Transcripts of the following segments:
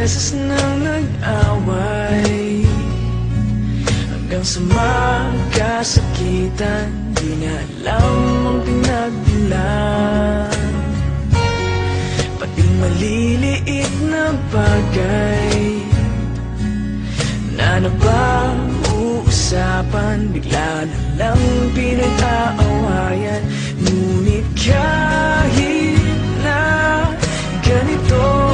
beses nang nag-away, hanggang sa magkasakitan, di na alam ang pinagmulan. Pati maliliit na bagay na napag-uusapan, bigla na lang pinag-aawayan. Ngunit kahit na ganito,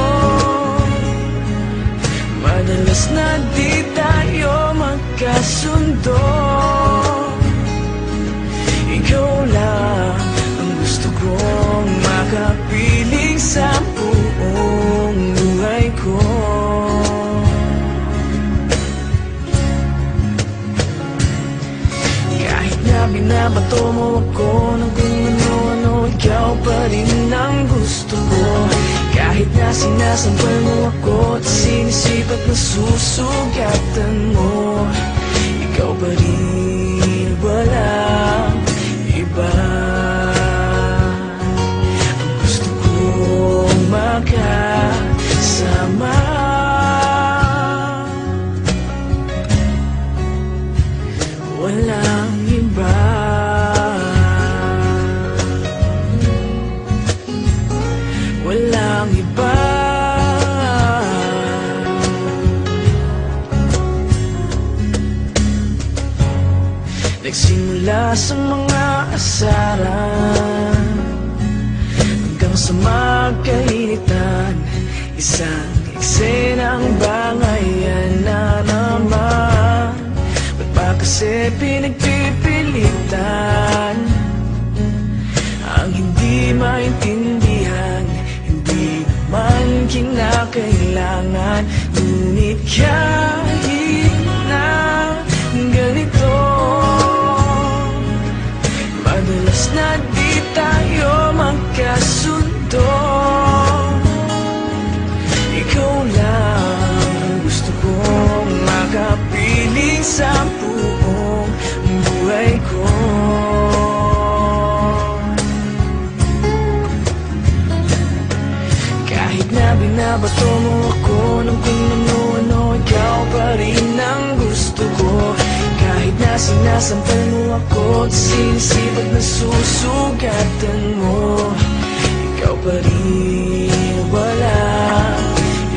madalas na di tayo magkasundo. Ikaw lang ang gusto kong makapiling sa buong buhay ko. Kahit na binabato mo ako ng kung ano-ano, ikaw pa rin ang gusto ko. Kahit na sinasampal mo ako at sinisipat na susugatan mo, ikaw pa rin, walang iba. Ang gusto kong makasama, walang iba. Walang iba. Nagsimula sa mga asaran hanggang sa magkainitan, isang eksenang bangayan na naman. Ba't ba kasi pinagpipilitan ang hindi maintindihan? Hindi naman kinakailangan. Ngunit kahit na ganito, madalas na di tayo magkasundo. Ikaw lang ang gusto kong makapiling sa buong buhay ko. Kahit na binabato mo ako ng kung ano-ano, ikaw pa rin ang gusto ko. Kahit na sinasampal mo ako at sinisipat na susugatan mo, ikaw pa rin, walang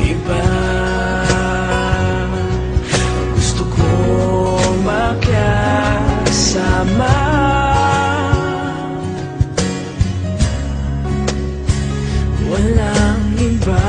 iba. Ang gusto kong makasama, walang iba.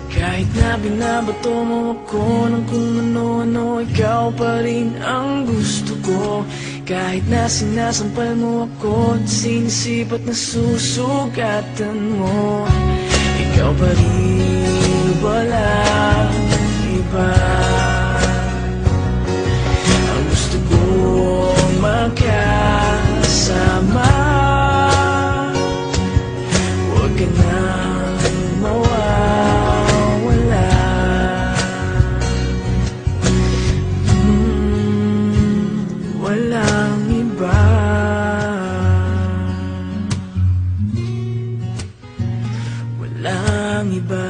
Kahit na binabato mo ako ng kung ano-ano, ikaw pa rin ang gusto ko. Kahit na sinasampal mo ako at sinisipat na susugatan mo, ikaw pa rin, walang iba. Ang gusto kong makasama, huwag ka nang mawawala. Walang iba. Walang iba.